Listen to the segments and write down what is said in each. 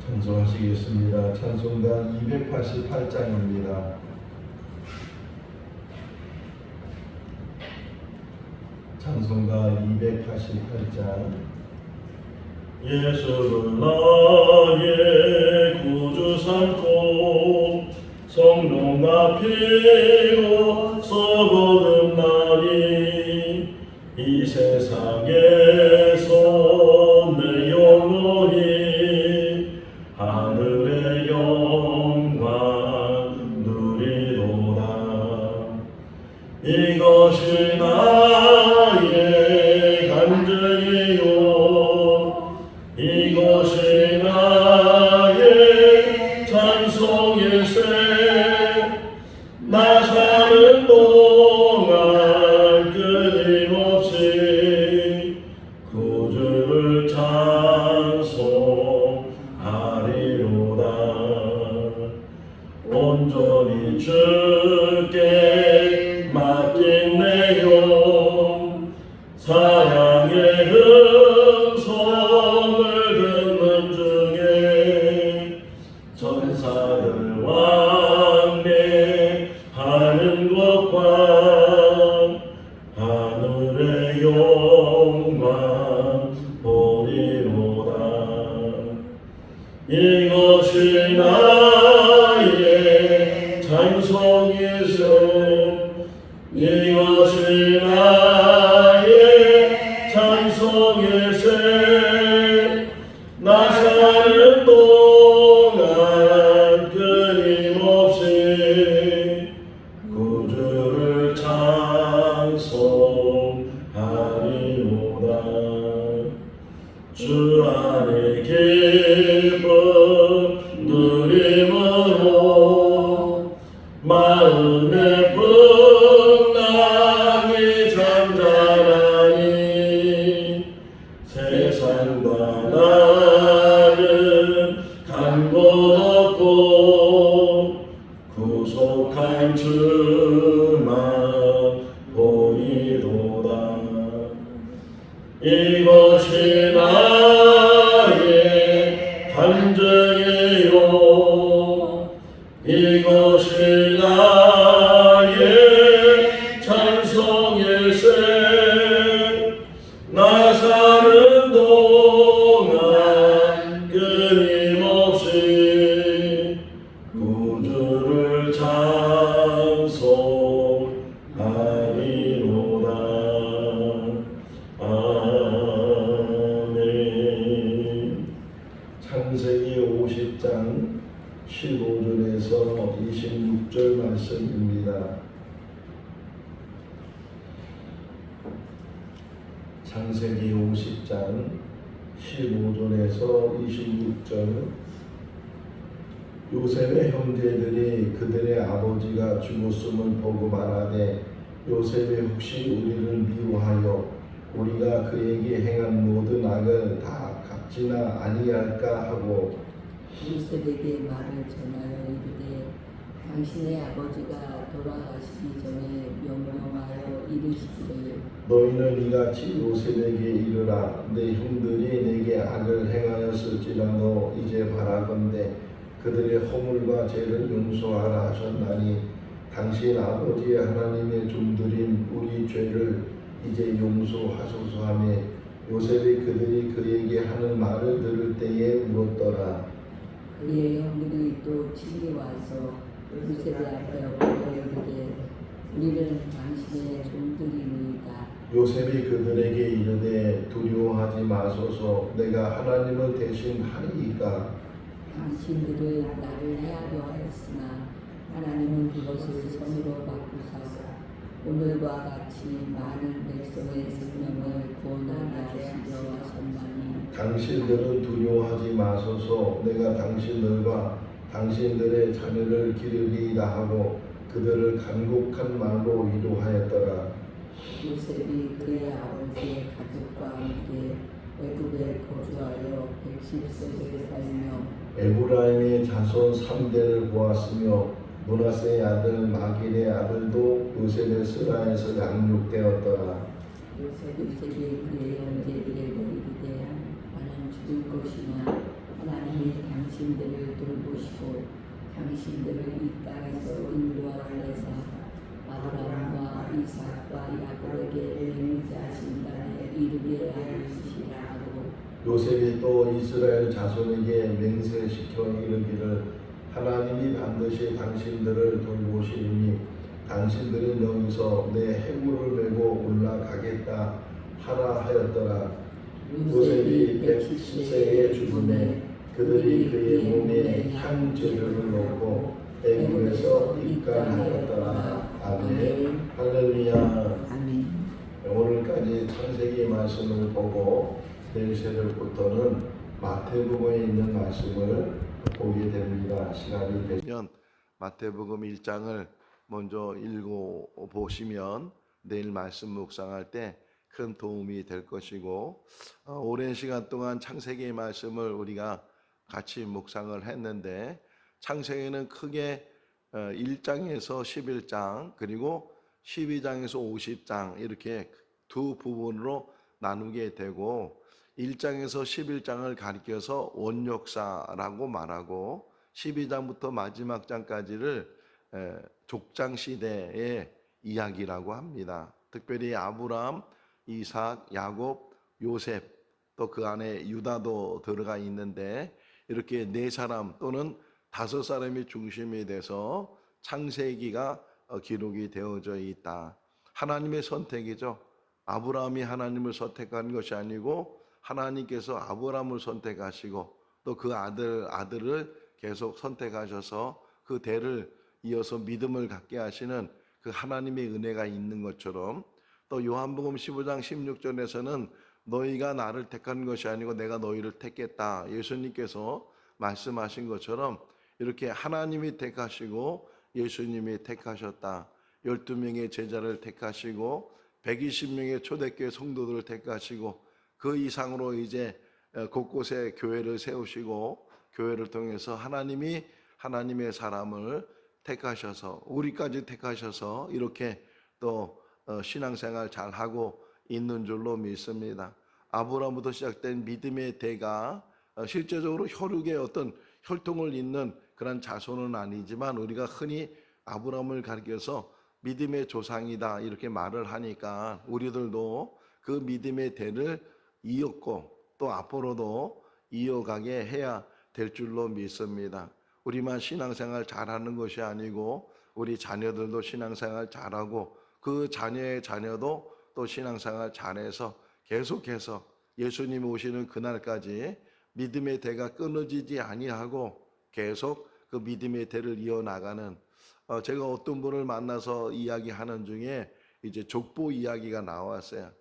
찬송하시겠습니다. 찬송가 288장입니다. 찬송가 288장. 예수를 나의 구주 삼고 성령과 피로 썩어든 날이 이 세상에서 내 영혼이 하늘의 영광 누리도다. 이것이 나의 간증이요 이것이 나의 찬송일세. 나 사는 동안 끊임없이 구주를 찬송하리로다. 온전히 주께 맡긴 내 영 사랑의 음성을 듣는 중에 천사들 왕래하는 것과 하늘의 영광 보리로다. 이것이 나의 찬송이세. 이것이 나의 찬송일세. 나 사는 동안 끊임없이 구주를 찬송하리로다. 주 안에 기쁨 누림으로 마음의 풍랑이 잠잠하니 세상과 나는 간 곳 없고 구속한 주만 보이도다. 이것이 나의 간증이요 이것이 나의 찬송일세. 나 사는 동안 끊임없이 구주를 찬송하리로다. 아멘. 창세기 50장 15절에서 26절 말씀입니다. 창세기 50장 15절에서 26절. 요셉의 형제들이 그들의 아버지가 죽었음을 보고 말하되 요셉이 혹시 우리를 미워하여 우리가 그에게 행한 모든 악을 다 갚지나 아니할까 하고 요셉에게 말을 전하여 이르되 당신의 아버지가 돌아가시기 전에 명령하여 이르시기를 너희는 이같이 요셉에게 이르라. 내 형들이 내게 악을 행하였을지라도 이제 바라건대 그들의 허물과 죄를 용서하라 하셨나니 당신 아버지 하나님의 종들인 우리 죄를 이제 용서하소서 하며 요셉이 그들이 그에게 하는 말을 들을 때에 울었더라. 그의 형들이 또 친히 와서 요셉의 앞에 엎드려 이르되 우리는 당신의 종들이니이다. 요셉이 그들에게 이르되 두려워하지 마소서. 내가 하나님을 대신 하리이까. 당신들은 나를 해하려 하였으나 하나님은 그것을 선으로 바꾸사 오늘과 같이 많은 백성의 생명을 구원하게 하시려 하셨나니 당신들은 두려워하지 마소서. 내가 당신들과 당신들의 자녀를 기르리이다 하고 그들을 간곡한 말로 위로하였더라. 요셉이 그의 아버지의 가족과 함께 애굽에 거주하여 110세를 살며 에브라임의 자손 3대를 보았으며 므낫세의 아들 마길의 아들도 요셉의 스라에서 양육되었더라. 요셉이 그의 형제들에게 이르되 나는 죽을 것이나 하나님이 당신 당신들을 돌보시고 당신들을 이 땅에서 인도하여내사 아브라함과 이삭과 야곱에게 맹세하신 땅에 이르게 하시라 하고 요셉이 또 이스라엘 자손에게 맹세시켜 이르기를 하나님이 반드시 당신들을 돌보시리니 당신들은 여기서 내 해골을 메고 올라가겠다 하라 하였더라. 요셉이 110세에 죽음에 그들이 그의 몸에 향 재료를 넣고 애굽에서 입간하였더라. 아멘. 할렐루야. 아멘. 오늘까지 창세기 말씀을 보고 내일 새벽부터는 마태복음에 있는 말씀을 보게 됩니다. 시간이 되면 마태복음 1장을 먼저 읽어 보시면 내일 말씀 묵상할 때 큰 도움이 될 것이고, 오랜 시간 동안 창세기의 말씀을 우리가 같이 묵상을 했는데, 창세기는 크게 1장에서 11장 그리고 12장에서 50장 이렇게 두 부분으로 나누게 되고, 1장에서 11장을 가리켜서 원역사라고 말하고 12장부터 마지막 장까지를 족장 시대의 이야기라고 합니다. 특별히 아브라함, 이삭, 야곱, 요셉, 또 그 안에 유다도 들어가 있는데 이렇게 네 사람 또는 다섯 사람이 중심이 돼서 창세기가 기록이 되어져 있다. 하나님의 선택이죠. 아브라함이 하나님을 선택한 것이 아니고 하나님께서 아브라함을 선택하시고 또 그 아들을 계속 선택하셔서 그 대를 이어서 믿음을 갖게 하시는 그 하나님의 은혜가 있는 것처럼, 또 요한복음 15장 16절에서는 너희가 나를 택한 것이 아니고 내가 너희를 택했다 예수님께서 말씀하신 것처럼 이렇게 하나님이 택하시고 예수님이 택하셨다. 12명의 제자를 택하시고 120명의 초대교회 성도들을 택하시고 그 이상으로 이제 곳곳에 교회를 세우시고 교회를 통해서 하나님이 하나님의 사람을 택하셔서 우리까지 택하셔서 이렇게 또 신앙생활 잘하고 있는 줄로 믿습니다. 아브라함부터 시작된 믿음의 대가 실제적으로 혈육의 어떤 혈통을 잇는 그런 자손은 아니지만 우리가 흔히 아브라함을 가리켜서 믿음의 조상이다 이렇게 말을 하니까 우리들도 그 믿음의 대를 이었고 또 앞으로도 이어가게 해야 될 줄로 믿습니다. 우리만 신앙생활 잘하는 것이 아니고 우리 자녀들도 신앙생활 잘하고 그 자녀의 자녀도 또 신앙생활 잘해서 계속해서 예수님 오시는 그날까지 믿음의 대가 끊어지지 아니하고 계속 그 믿음의 대를 이어나가는, 제가 어떤 분을 만나서 이야기하는 중에 이제 족보 이야기가 나왔어요.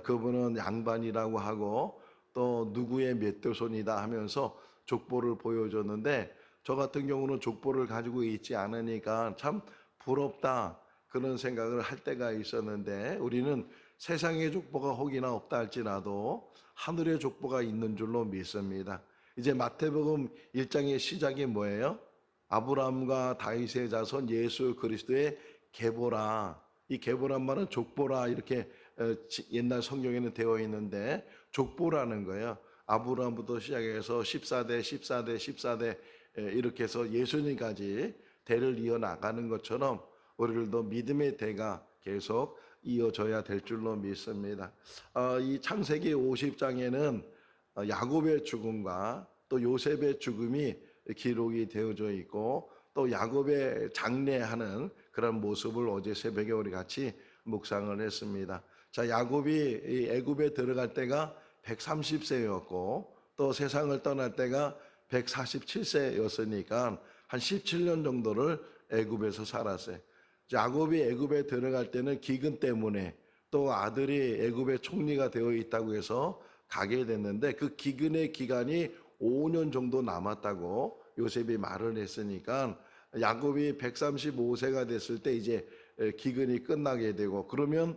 그분은 양반이라고 하고 또 누구의 몇 대손이다 하면서 족보를 보여줬는데 저 같은 경우는 족보를 가지고 있지 않으니까 참 부럽다 그런 생각을 할 때가 있었는데, 우리는 세상의 족보가 혹이나 없다 할지라도 하늘의 족보가 있는 줄로 믿습니다. 이제 마태복음 1장의 시작이 뭐예요? 아브라함과 다윗의 자손 예수 그리스도의 계보라. 이 계보란 말은 족보라 이렇게 옛날 성경에는 되어 있는데 족보라는 거예요. 아브라함부터 시작해서 14대 14대 14대 이렇게 해서 예수님까지 대를 이어나가는 것처럼 우리들도 믿음의 대가 계속 이어져야 될 줄로 믿습니다. 이 창세기 50장에는 야곱의 죽음과 또 요셉의 죽음이 기록이 되어져 있고 또 야곱의 장례하는 그런 모습을 어제 새벽에 우리 같이 묵상을 했습니다. 자, 야곱이 애굽에 들어갈 때가 130세였고 또 세상을 떠날 때가 147세였으니까 한 17년 정도를 애굽에서 살았어요. 야곱이 애굽에 들어갈 때는 기근 때문에 또 아들이 애굽의 총리가 되어 있다고 해서 가게 됐는데 그 기근의 기간이 5년 정도 남았다고 요셉이 말을 했으니까 야곱이 135세가 됐을 때 이제 기근이 끝나게 되고 그러면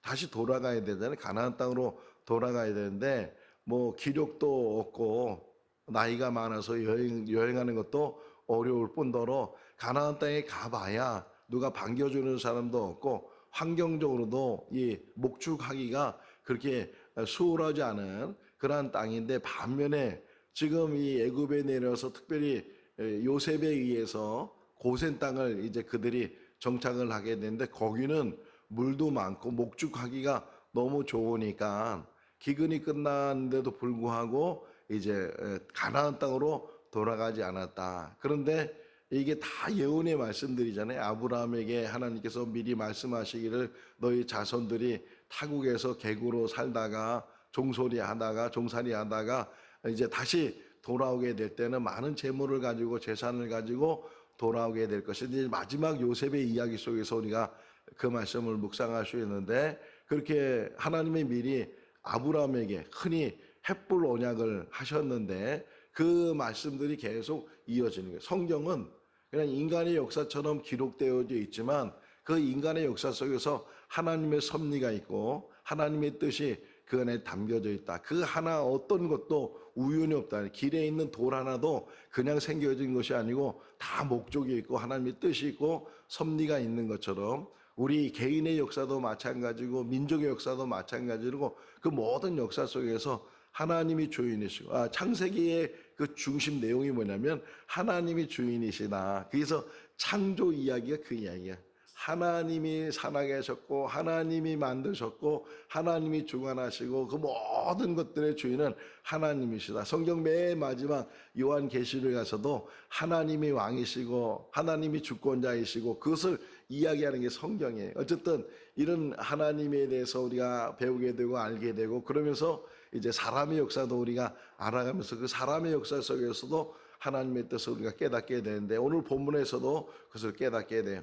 다시 돌아가야 되잖아요. 가나안 땅으로 돌아가야 되는데 뭐 기력도 없고 나이가 많아서 여행하는 것도 어려울 뿐더러 가나안 땅에 가봐야 누가 반겨주는 사람도 없고 환경적으로도 이 목축하기가 그렇게 수월하지 않은 그러한 땅인데 반면에 지금 이 애굽에 내려서 특별히 요셉에 의해서 고센 땅을 이제 그들이 정착을 하게 되는데 거기는 물도 많고 목축하기가 너무 좋으니까 기근이 끝났는데도 불구하고 이제 가나안 땅으로 돌아가지 않았다. 그런데 이게 다 예언의 말씀들이잖아요. 아브라함에게 하나님께서 미리 말씀하시기를 너희 자손들이 타국에서 객으로 살다가 종살이 하다가 이제 다시 돌아오게 될 때는 많은 재물을 가지고 재산을 가지고 돌아오게 될 것인데 마지막 요셉의 이야기 속에서 우리가 그 말씀을 묵상할 수 있는데 그렇게 하나님이 미리 아브라함에게 흔히 햇불 언약을 하셨는데 그 말씀들이 계속 이어지는 거예요. 성경은 그냥 인간의 역사처럼 기록되어져 있지만 그 인간의 역사 속에서 하나님의 섭리가 있고 하나님의 뜻이 그 안에 담겨져 있다. 그 하나 어떤 것도 우연이 없다. 길에 있는 돌 하나도 그냥 생겨진 것이 아니고 다 목적이 있고 하나님의 뜻이 있고 섭리가 있는 것처럼 우리 개인의 역사도 마찬가지고 민족의 역사도 마찬가지고 그 모든 역사 속에서 하나님이 주인이시고 창세기의 그 중심 내용이 뭐냐면 하나님이 주인이시다. 그래서 창조 이야기가 그 이야기야. 하나님이 살아계셨고 하나님이 만드셨고 하나님이 주관하시고 그 모든 것들의 주인은 하나님이시다. 성경 맨 마지막 요한계시록에서도 하나님이 왕이시고 하나님이 주권자이시고 그것을 이야기하는 게 성경이에요. 어쨌든 이런 하나님에 대해서 우리가 배우게 되고 알게 되고 그러면서 이제 사람의 역사도 우리가 알아가면서 그 사람의 역사 속에서도 하나님의 뜻을 우리가 깨닫게 되는데 오늘 본문에서도 그것을 깨닫게 돼요.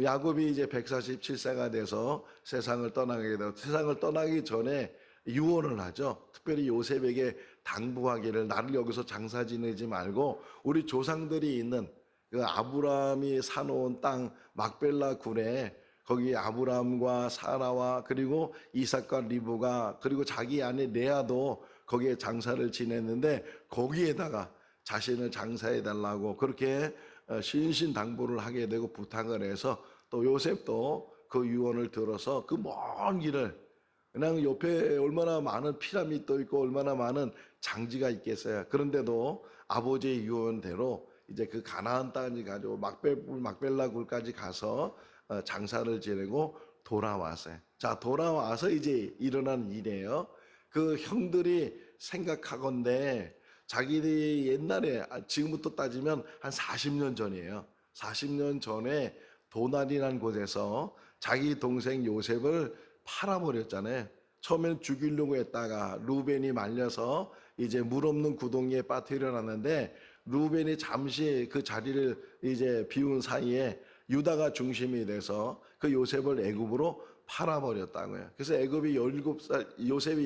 야곱이 이제 147세가 돼서 세상을 떠나게 되고 세상을 떠나기 전에 유언을 하죠. 특별히 요셉에게 당부하기를 나를 여기서 장사 지내지 말고 우리 조상들이 있는 그 아브라함이 사놓은 땅 막벨라 굴에 거기 아브라함과 사라와 그리고 이삭과 리브가 그리고 자기 아내 레아도 거기에 장사를 지냈는데 거기에다가 자신을 장사해 달라고 그렇게 신신당부를 하게 되고 부탁을 해서 또 요셉도 그 유언을 들어서 그 먼 길을 그냥 옆에 얼마나 많은 피라미드도 있고 얼마나 많은 장지가 있겠어요. 그런데도 아버지의 유언대로 이제 그 가나안 땅을 가지고 막벨라 굴까지 가서 장사를 지내고 돌아왔어요. 자, 돌아와서 이제 일어난 일이에요. 그 형들이 생각하건대 자기들이 옛날에 지금부터 따지면 한 40년 전이에요. 40년 전에 도난이라는 곳에서 자기 동생 요셉을 팔아버렸잖아요. 처음에는 죽이려고 했다가 루벤이 말려서 이제 물 없는 구덩이에 빠뜨려 놨는데 루벤이 잠시 그 자리를 이제 비운 사이에 유다가 중심이 돼서 그 요셉을 애굽으로 팔아버렸다고요. 그래서 요셉이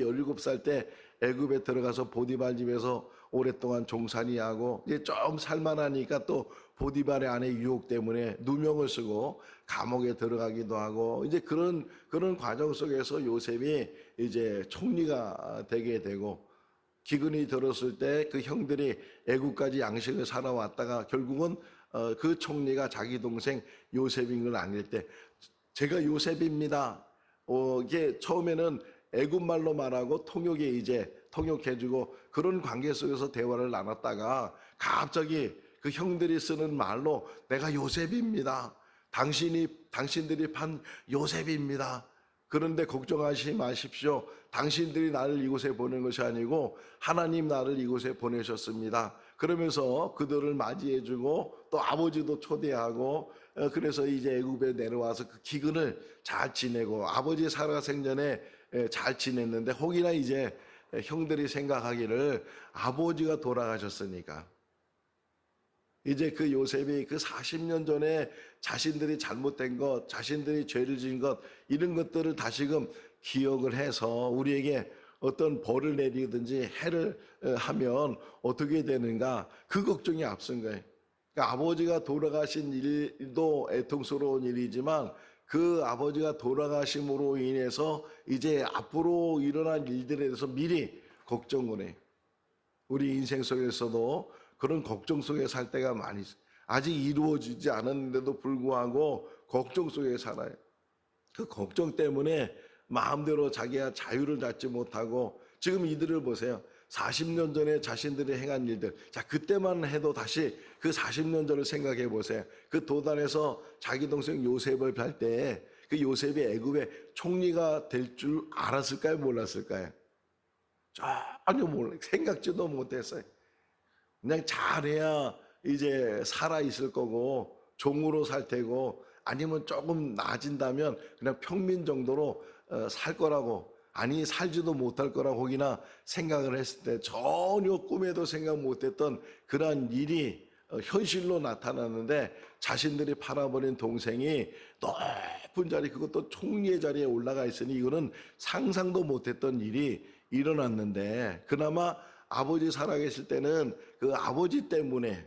17살 때 애굽에 들어가서 보디발 집에서 오랫동안 종살이하고 이제 좀 살만하니까 또 보디발의 아내 유혹 때문에 누명을 쓰고 감옥에 들어가기도 하고 이제 그런 과정 속에서 요셉이 이제 총리가 되게 되고 기근이 들었을 때 그 형들이 애국까지 양식을 사러 왔다가 결국은 그 총리가 자기 동생 요셉인 걸 알릴 때 제가 요셉입니다. 이게 처음에는 애국말로 말하고 통역해주고 그런 관계 속에서 대화를 나눴다가 갑자기 그 형들이 쓰는 말로 내가 요셉입니다. 당신들이 판 요셉입니다. 그런데 걱정하지 마십시오. 당신들이 나를 이곳에 보낸 것이 아니고 하나님 나를 이곳에 보내셨습니다. 그러면서 그들을 맞이해주고 또 아버지도 초대하고 그래서 이제 애굽에 내려와서 그 기근을 잘 지내고 아버지 살아 생전에 잘 지냈는데 혹이나 이제 형들이 생각하기를 아버지가 돌아가셨으니까 이제 그 요셉이 그 40년 전에 자신들이 잘못된 것, 자신들이 죄를 지은 것, 이런 것들을 다시금 기억을 해서 우리에게 어떤 벌을 내리든지 해를 하면 어떻게 되는가, 그 걱정이 앞선 거예요. 그러니까 아버지가 돌아가신 일도 애통스러운 일이지만 그 아버지가 돌아가심으로 인해서 이제 앞으로 일어날 일들에 대해서 미리 걱정을 해요. 우리 인생 속에서도 그런 걱정 속에 살 때가 많이 있어요. 아직 이루어지지 않았는데도 불구하고 걱정 속에 살아요. 그 걱정 때문에 마음대로 자기가 자유를 갖지 못하고 지금 이들을 보세요. 40년 전에 자신들이 행한 일들, 자, 그때만 해도 다시 그 40년 전을 생각해 보세요. 그 도단에서 자기 동생 요셉을 뵐 때 그 요셉이 애굽의 총리가 될 줄 알았을까요? 몰랐을까요? 전혀 생각지도 못했어요. 그냥 잘해야 이제 살아있을 거고, 종으로 살 테고, 아니면 조금 나아진다면 그냥 평민 정도로 살 거라고, 아니 살지도 못할 거라고 혹이나 생각을 했을 때 전혀 꿈에도 생각 못했던 그러한 일이 현실로 나타났는데, 자신들이 팔아버린 동생이 높은 자리, 그것도 총리의 자리에 올라가 있으니 이거는 상상도 못했던 일이 일어났는데, 그나마 아버지 살아계실 때는 그 아버지 때문에,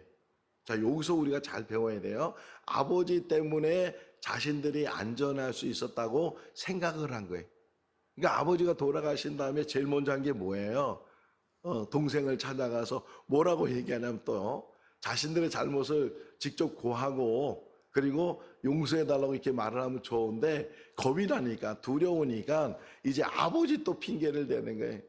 자, 여기서 우리가 잘 배워야 돼요. 아버지 때문에 자신들이 안전할 수 있었다고 생각을 한 거예요. 그러니까 아버지가 돌아가신 다음에 제일 먼저 한 게 뭐예요? 동생을 찾아가서 뭐라고 얘기하냐면, 또 자신들의 잘못을 직접 고하고, 그리고 용서해달라고 이렇게 말을 하면 좋은데, 겁이 나니까, 두려우니까 이제 아버지 또 핑계를 대는 거예요.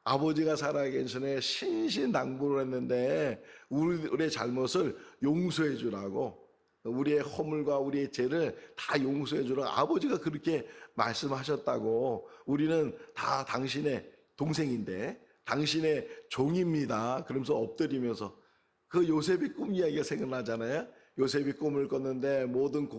아버지가 살아계신에 신신당부를 했는데 우리의 잘못을 용서해 주라고, 우리의 허물과 우리의 죄를 다 용서해 주라고 아버지가 그렇게 말씀하셨다고, 우리는 다 당신의 동생인데 당신의 종입니다. 그러면서 엎드리면서, 그 요셉의 꿈 이야기가 생각나잖아요. 요셉이 꿈을 꿨는데 모든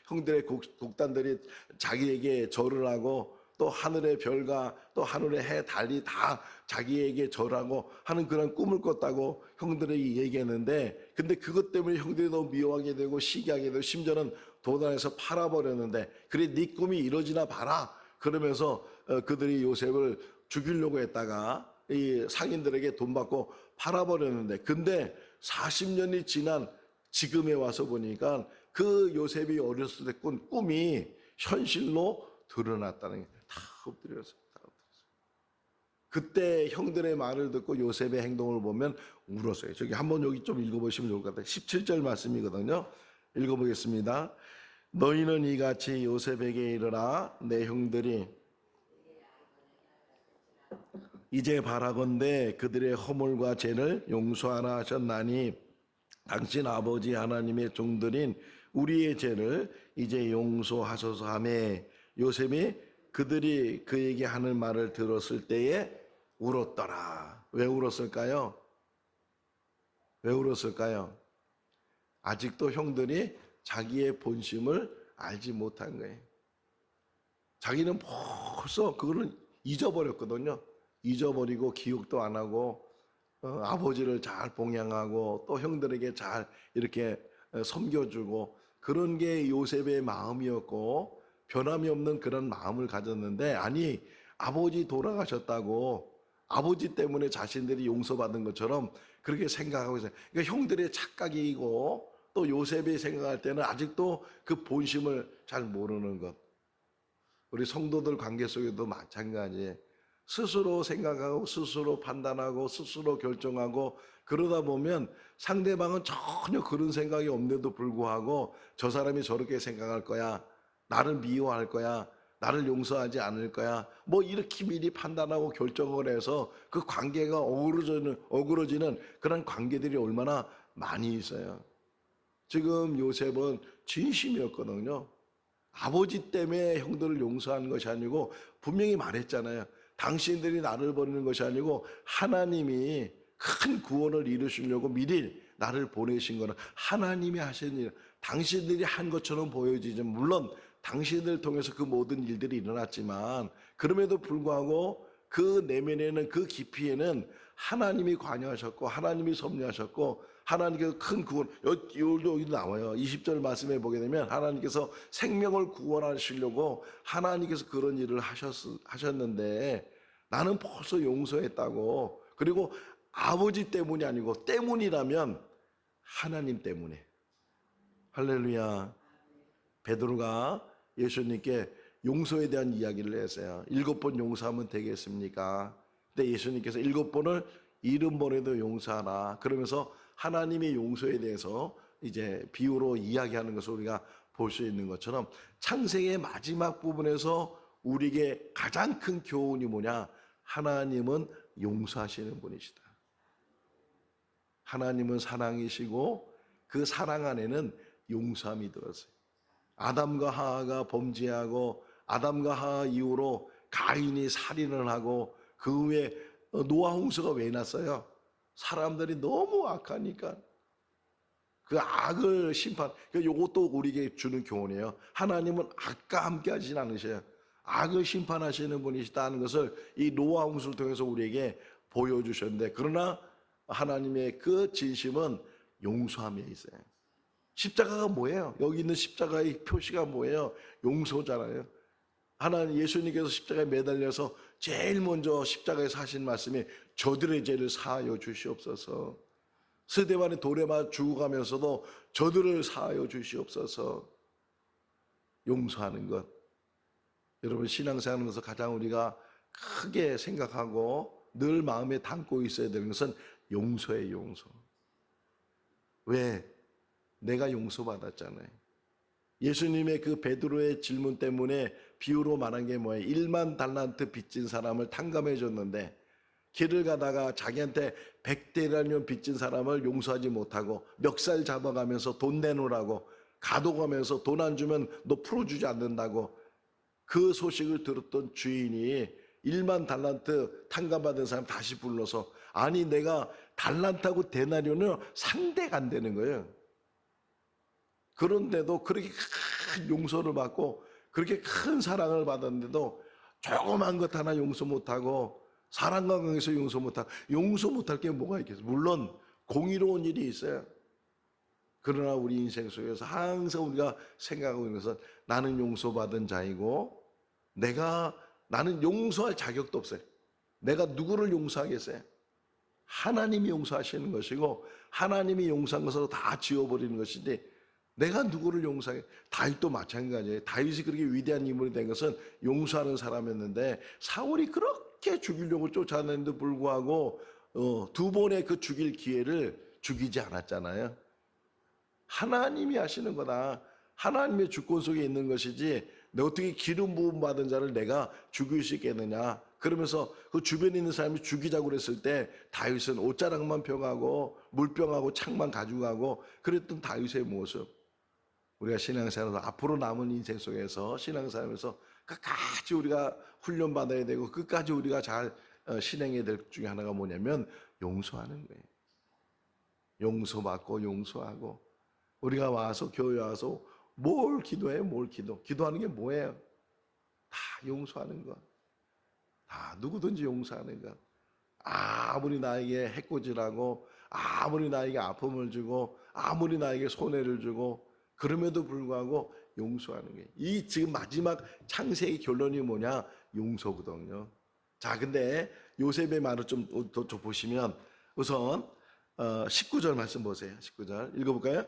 형들의 곡단들이 자기에게 절을 하고, 또 하늘의 별과 또 하늘의 해, 달이 다 자기에게 절하고 하는 그런 꿈을 꿨다고 형들에게 얘기했는데, 근데 그것 때문에 형들이 너무 미워하게 되고 시기하게 되고 심지어는 도단에서 팔아버렸는데, 그래 네 꿈이 이루어지나 봐라 그러면서 그들이 요셉을 죽이려고 했다가 이 상인들에게 돈 받고 팔아버렸는데, 근데 40년이 지난 지금에 와서 보니까 그 요셉이 어렸을 때 꾼 꿈이 현실로 드러났다는 게, 다 엎드렸어요. 다 엎드렸어요. 그때 형들의 말을 듣고 요셉의 행동을 보면 울었어요. 저기 한번 여기 좀 읽어보시면 좋을 것 같아요. 17절 말씀이거든요. 읽어보겠습니다. 너희는 이같이 요셉에게 이르라. 내 형들이 이제 바라건대 그들의 허물과 죄를 용서하라 하셨나니, 당신 아버지 하나님의 종들인 우리의 죄를 이제 용서하소서 하며, 요셉이 그들이 그에게 하는 말을 들었을 때에 울었더라. 왜 울었을까요? 왜 울었을까요? 아직도 형들이 자기의 본심을 알지 못한 거예요. 자기는 벌써 그거는 잊어버렸거든요. 잊어버리고 기억도 안 하고, 아버지를 잘 봉양하고 또 형들에게 잘 이렇게 섬겨주고, 그런 게 요셉의 마음이었고 변함이 없는 그런 마음을 가졌는데, 아니 아버지 돌아가셨다고 아버지 때문에 자신들이 용서받은 것처럼 그렇게 생각하고 있어요. 그러니까 형들의 착각이고, 또 요셉이 생각할 때는 아직도 그 본심을 잘 모르는 것. 우리 성도들 관계 속에도 마찬가지예요. 스스로 생각하고 스스로 판단하고 스스로 결정하고 그러다 보면 상대방은 전혀 그런 생각이 없는데도 불구하고 저 사람이 저렇게 생각할 거야, 나를 미워할 거야, 나를 용서하지 않을 거야, 뭐 이렇게 미리 판단하고 결정을 해서 그 관계가 어그러지는 그런 관계들이 얼마나 많이 있어요. 지금 요셉은 진심이었거든요. 아버지 때문에 형들을 용서하는 것이 아니고, 분명히 말했잖아요. 당신들이 나를 버리는 것이 아니고 하나님이 큰 구원을 이루시려고 미리 나를 보내신 거는 하나님이 하신 일, 당신들이 한 것처럼 보여지지만, 물론 당신들 통해서 그 모든 일들이 일어났지만, 그럼에도 불구하고 그 내면에는, 그 깊이에는 하나님이 관여하셨고 하나님이 섭리하셨고 하나님께서 큰 구원, 여기 나와요. 20절 말씀에 보게 되면 하나님께서 생명을 구원하시려고 하나님께서 그런 일을 하셨는데, 나는 벌써 용서했다고. 그리고 아버지 때문이 아니고, 때문이라면 하나님 때문에. 할렐루야. 베드로가 예수님께 용서에 대한 이야기를 했어요. 7번 용서하면 되겠습니까? 근데 예수님께서 7번을 70번에도 용서하라 그러면서 하나님의 용서에 대해서 이제 비유로 이야기하는 것을 우리가 볼 수 있는 것처럼, 창세기의 마지막 부분에서 우리에게 가장 큰 교훈이 뭐냐? 하나님은 용서하시는 분이시다. 하나님은 사랑이시고 그 사랑 안에는 용서함이 들었어요. 아담과 하하가 범죄하고 아담과 하하 이후로 가인이 살인을 하고 그 후에 노아 홍수가 왜 났어요? 사람들이 너무 악하니까 그 악을 심판. 이것도 우리에게 주는 교훈이에요. 하나님은 악과 함께 하진 않으셔요. 악을 심판하시는 분이시다는 것을 이 노아 홍수를 통해서 우리에게 보여주셨는데, 그러나 하나님의 그 진심은 용서함에 있어요. 십자가가 뭐예요? 여기 있는 십자가의 표시가 뭐예요? 용서잖아요. 하나님 예수님께서 십자가에 매달려서 제일 먼저 십자가에서 하신 말씀이 저들의 죄를 사하여 주시옵소서. 스데반의 돌에 맞아 죽어가면서도 저들을 사하여 주시옵소서. 용서하는 것. 여러분 신앙생활하면서 가장 우리가 크게 생각하고 늘 마음에 담고 있어야 되는 것은 용서예요. 용서. 왜? 내가 용서받았잖아요. 예수님의 그 베드로의 질문 때문에 비유로 말한 게 뭐예요? 1만 달란트 빚진 사람을 탕감해 줬는데 길을 가다가 자기한테 100데나리온 빚진 사람을 용서하지 못하고 멱살 잡아가면서 돈 내놓으라고 가둬가면서 돈 안 주면 너 풀어주지 않는다고 그 소식을 들었던 주인이 1만 달란트 탕감받은 사람 다시 불러서 아니 내가 달란트하고 데나리온은 상대가 안 되는 거예요. 그런데도 그렇게 큰 용서를 받고 그렇게 큰 사랑을 받았는데도 조그만 것 하나 용서 못하고 사랑과 관계에서 용서 못하고 용서 못할 게 뭐가 있겠어요? 물론 공의로운 일이 있어요. 그러나 우리 인생 속에서 항상 우리가 생각하고 있는 것은 나는 용서받은 자이고 나는 용서할 자격도 없어요. 내가 누구를 용서하겠어요? 하나님이 용서하시는 것이고 하나님이 용서한 것으로 다 지워버리는 것인데 내가 누구를 용서해? 다윗도 마찬가지예요. 다윗이 그렇게 위대한 인물이 된 것은 용서하는 사람이었는데 사울이 그렇게 죽이려고 쫓아냈는데 불구하고 두 번의 그 죽일 기회를 죽이지 않았잖아요. 하나님이 하시는 거다. 하나님의 주권 속에 있는 것이지 내가 어떻게 기름 부음 받은 자를 내가 죽일 수 있겠느냐. 그러면서 그 주변에 있는 사람이 죽이자고 그랬을 때 다윗은 옷자락만 펴가고 물병하고 창만 가지고 가고 그랬던 다윗의 모습. 우리가 신앙생활에서 앞으로 남은 인생 속에서 신앙생활에서 끝까지 우리가 훈련받아야 되고 끝까지 우리가 잘 실행해야 될 것 중에 하나가 뭐냐면 용서하는 거예요. 용서받고 용서하고 우리가 와서 교회 와서 뭘 기도해요? 뭘 기도하는 게 뭐예요? 다 용서하는 것. 다 누구든지 용서하는 것. 아무리 나에게 해코지라고 아무리 나에게 아픔을 주고 아무리 나에게 손해를 주고 그럼에도 불구하고 용서하는 거예요. 이 지금 마지막 창세의 결론이 뭐냐? 용서거든요. 자, 근데 요셉의 말을 좀 더 보시면 우선 19절 말씀 보세요. 19절 읽어볼까요?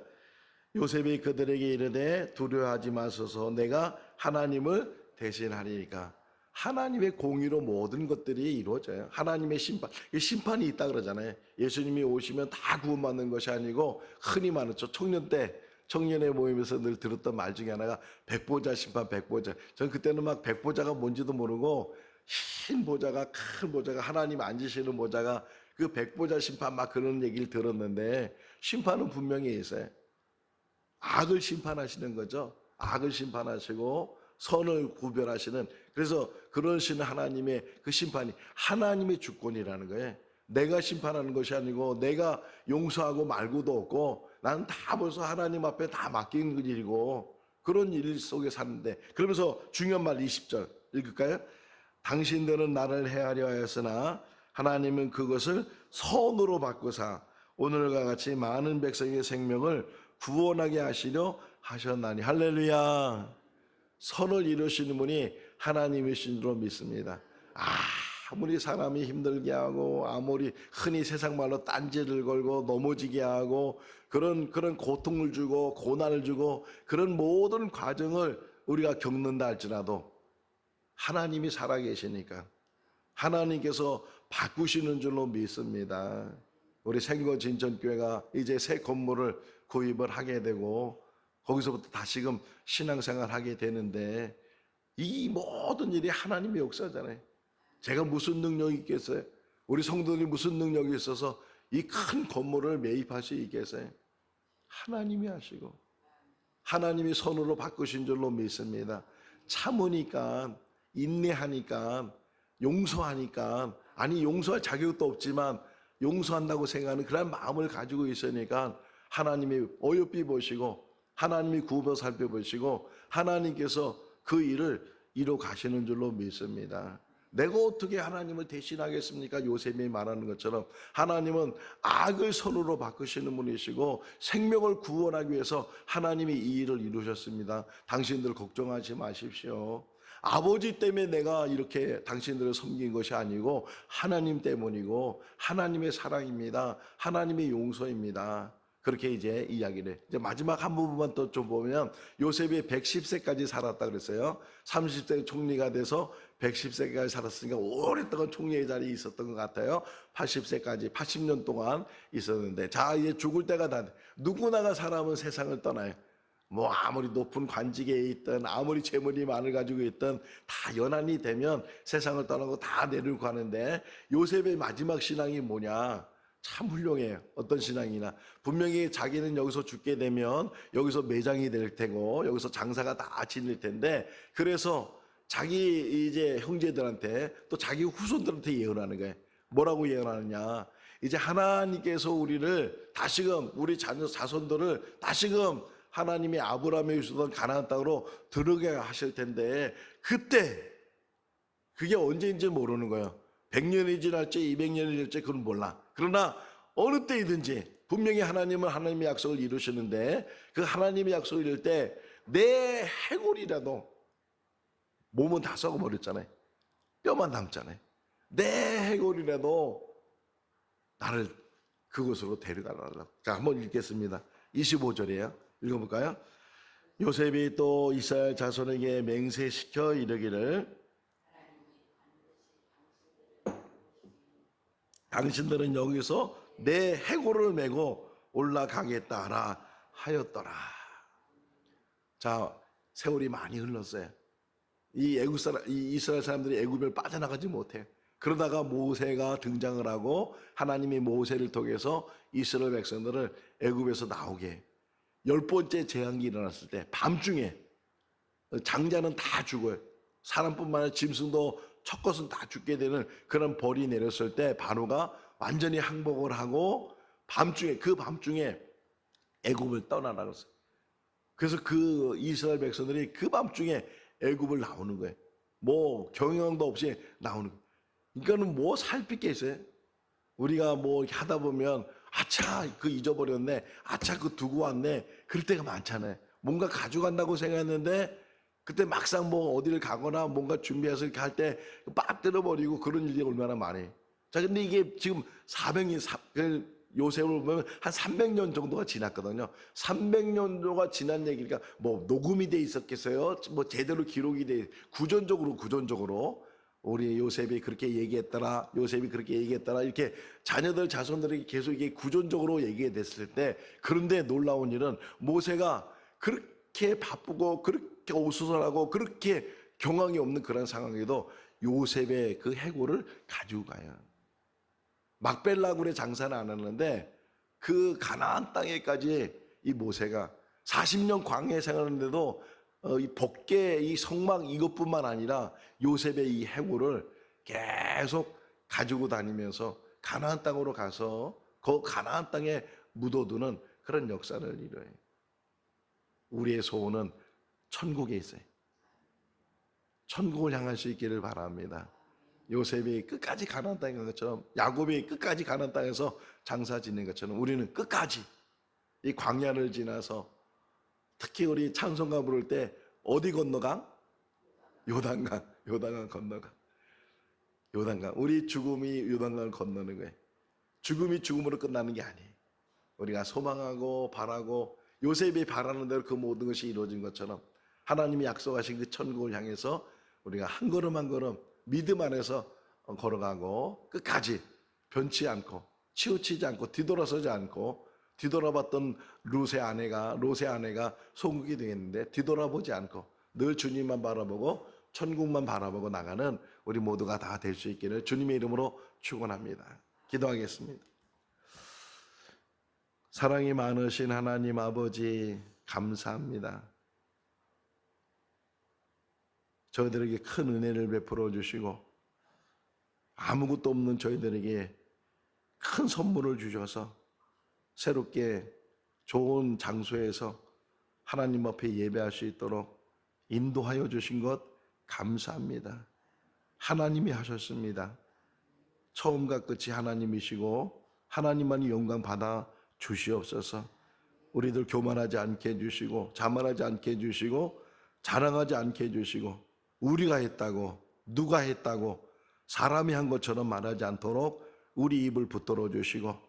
요셉이 그들에게 이르되 두려워하지 마소서 내가 하나님을 대신하리니까. 하나님의 공의로 모든 것들이 이루어져요. 하나님의 심판이 있다 그러잖아요. 예수님이 오시면 다 구원받는 것이 아니고 흔히 말하는 청년의 모임에서 늘 들었던 말 중에 하나가 백보자 심판, 백보자. 전 그때는 막 백보자가 뭔지도 모르고 흰 보자가 큰 보자가 하나님 앉으시는 보자가 그 백보자 심판 막 그런 얘기를 들었는데 심판은 분명히 있어요. 악을 심판하시는 거죠. 악을 심판하시고 선을 구별하시는, 그래서 그러시는 하나님의 그 심판이 하나님의 주권이라는 거예요. 내가 심판하는 것이 아니고 내가 용서하고 말고도 없고 나는 다 벌써 하나님 앞에 다 맡긴 일이고 그런 일 속에 사는데, 그러면서 중요한 말 20절 읽을까요? 당신들은 나를 헤아려 하였으나 하나님은 그것을 선으로 바꾸사 오늘과 같이 많은 백성의 생명을 구원하게 하시려 하셨나니. 할렐루야. 선을 이루시는 분이 하나님이신 줄로 믿습니다. 아무리 사람이 힘들게 하고 아무리 흔히 세상 말로 딴지를 걸고 넘어지게 하고 그런 고통을 주고 고난을 주고 그런 모든 과정을 우리가 겪는다 할지라도 하나님이 살아계시니까 하나님께서 바꾸시는 줄로 믿습니다. 우리 생거진전교회가 이제 새 건물을 구입을 하게 되고 거기서부터 다시금 신앙생활 하게 되는데 이 모든 일이 하나님의 역사잖아요. 제가 무슨 능력이 있겠어요? 우리 성도들이 무슨 능력이 있어서 이 큰 건물을 매입할 수 있게 했어요? 하나님이 하시고 하나님이 손으로 바꾸신 줄로 믿습니다. 참으니까, 인내하니까, 용서하니까, 아니 용서할 자격도 없지만 용서한다고 생각하는 그런 마음을 가지고 있으니까 하나님이 어여삐 보시고 하나님이 구워 살펴보시고 하나님께서 그 일을 이뤄 가시는 줄로 믿습니다. 내가 어떻게 하나님을 대신하겠습니까? 요셉이 말하는 것처럼 하나님은 악을 선으로 바꾸시는 분이시고 생명을 구원하기 위해서 하나님이 이 일을 이루셨습니다. 당신들 걱정하지 마십시오. 아버지 때문에 내가 이렇게 당신들을 섬긴 것이 아니고 하나님 때문이고 하나님의 사랑입니다. 하나님의 용서입니다. 그렇게 이제 이야기를 해. 이제 마지막 한 부분만 또 좀 보면 요셉이 110세까지 살았다 그랬어요. 30세 총리가 돼서 110세까지 살았으니까 오랫동안 총리의 자리에 있었던 것 같아요. 80세까지 80년 동안 있었는데 자 이제 죽을 때가 다 누구나가 사람은 세상을 떠나요. 뭐 아무리 높은 관직에 있든 아무리 재물이 많을 가지고 있든 다 연한이 되면 세상을 떠나고 다 내려고 하는데 요셉의 마지막 신앙이 뭐냐? 참 훌륭해요. 어떤 신앙이나 분명히 자기는 여기서 죽게 되면 여기서 매장이 될 테고 여기서 장사가 다 지닐 텐데 그래서 자기 이제 형제들한테 또 자기 후손들한테 예언하는 거예요. 뭐라고 예언하느냐? 이제 하나님께서 우리를 다시금 우리 자손들을 다시금 하나님이 아브라함에 주셨던 가나안 땅으로 들어가게 하실 텐데 그때 그게 언제인지 모르는 거예요. 100년이 지날지 200년이 지날지 그건 몰라. 그러나 어느 때이든지 분명히 하나님은 하나님의 약속을 이루시는데 그 하나님의 약속을 이룰 때 내 해골이라도 몸은 다 썩어버렸잖아요. 뼈만 남잖아요. 내 해골이라도 나를 그곳으로 데려가라고. 자, 한번 읽겠습니다. 25절이에요. 읽어볼까요? 요셉이 또 이스라엘 자손에게 맹세시켜 이르기를 당신들은 여기서 내 해골을 메고 올라가겠다라 하였더라. 자, 세월이 많이 흘렀어요. 이 이스라엘 사람들이 애굽을 빠져나가지 못해요. 그러다가 모세가 등장을 하고 하나님이 모세를 통해서 이스라엘 백성들을 애굽에서 나오게 해요. 10번째 재앙이 일어났을 때 밤중에 장자는 다 죽어요. 사람뿐만 아니라 짐승도 첫 것은 다 죽게 되는 그런 벌이 내렸을 때 바로가 완전히 항복을 하고 그 밤중에 애굽을 떠나라고 했어요. 그래서 그 이스라엘 백성들이 그 밤중에 애굽을 나오는 거예요. 뭐 경영도 없이 나오는 거예요. 그러니까는 뭐 살필 게 있어요. 우리가 뭐 하다 보면 아차 그 잊어버렸네, 아차 그 두고 왔네, 그럴 때가 많잖아요. 뭔가 가져간다고 생각했는데 그때 막상 뭐 어디를 가거나 뭔가 준비해서 이렇게 할 때 빠뜨려버리고 그런 일이 얼마나 많아요. 자, 근데 이게 지금 400년, 요셉을 보면 한 300년 정도가 지났거든요. 300년도가 지난 얘기니까 뭐 녹음이 돼 있었겠어요? 뭐 제대로 기록이 돼, 구전적으로 우리 요셉이 그렇게 얘기했더라, 요셉이 그렇게 얘기했더라, 이렇게 자녀들, 자손들에게 계속 이게 구전적으로 얘기가 됐을 때, 그런데 놀라운 일은 모세가 그렇게 바쁘고 그렇게 오수선하고 그렇게 경황이 없는 그런 상황에도 요셉의 그 해골을 가지고 가요. 막벨라굴에 장사는 안 하는데 그 가나안 땅에까지 이 모세가 40년 광야 생활하는데도 이 법계, 이 성막 이것뿐만 아니라 요셉의 이 해골을 계속 가지고 다니면서 가나안 땅으로 가서 그 가나안 땅에 묻어두는 그런 역사를 이뤄요. 우리의 소원은 천국에 있어요. 천국을 향할 수 있기를 바랍니다. 요셉이 끝까지 가나안 땅에 간 것처럼, 야곱이 끝까지 가나안 땅에서 장사 지낸 것처럼 우리는 끝까지 이 광야를 지나서, 특히 우리 찬송가 부를 때 어디 건너가? 요단강 건너가. 요단강. 우리 죽음이 요단강을 건너는 거예요. 죽음이 죽음으로 끝나는 게 아니에요. 우리가 소망하고 바라고 요셉이 바라는 대로 그 모든 것이 이루어진 것처럼 하나님이 약속하신 그 천국을 향해서 우리가 한 걸음 한 걸음 믿음 안에서 걸어가고 끝까지 변치 않고 치우치지 않고 뒤돌아서지 않고, 뒤돌아봤던 롯의 아내가 소국이 되겠는데 뒤돌아보지 않고 늘 주님만 바라보고 천국만 바라보고 나가는 우리 모두가 다 될 수 있기를 주님의 이름으로 축원합니다. 기도하겠습니다. 사랑이 많으신 하나님 아버지 감사합니다. 저희들에게 큰 은혜를 베풀어 주시고 아무것도 없는 저희들에게 큰 선물을 주셔서 새롭게 좋은 장소에서 하나님 앞에 예배할 수 있도록 인도하여 주신 것 감사합니다. 하나님이 하셨습니다. 처음과 끝이 하나님이시고 하나님만이 영광 받아 주시옵소서. 우리들 교만하지 않게 해주시고 자만하지 않게 해주시고 자랑하지 않게 해주시고 우리가 했다고 누가 했다고 사람이 한 것처럼 말하지 않도록 우리 입을 붙들어 주시고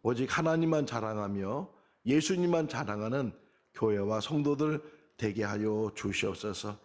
오직 하나님만 자랑하며 예수님만 자랑하는 교회와 성도들 되게 하여 주시옵소서.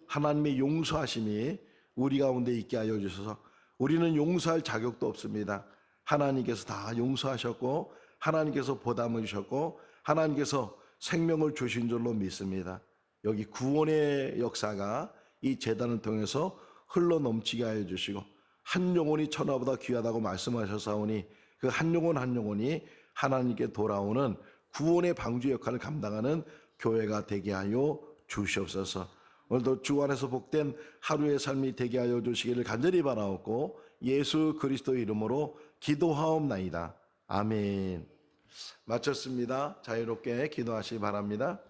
하나님의 용서하심이 우리 가운데 있게 하여 주셔서 우리는 용서할 자격도 없습니다. 하나님께서 다 용서하셨고 하나님께서 보담을 주셨고 하나님께서 생명을 주신 줄로 믿습니다. 여기 구원의 역사가 이 제단을 통해서 흘러 넘치게 하여 주시고 한 영혼이 천하보다 귀하다고 말씀하셨사오니 그 한 영혼 한 영혼이 하나님께 돌아오는 구원의 방주 역할을 감당하는 교회가 되게 하여 주시옵소서. 오늘도 주 안에서 복된 하루의 삶이 되게 하여 주시기를 간절히 바라옵고 예수 그리스도 이름으로 기도하옵나이다. 아멘. 마쳤습니다. 자유롭게 기도하시기 바랍니다.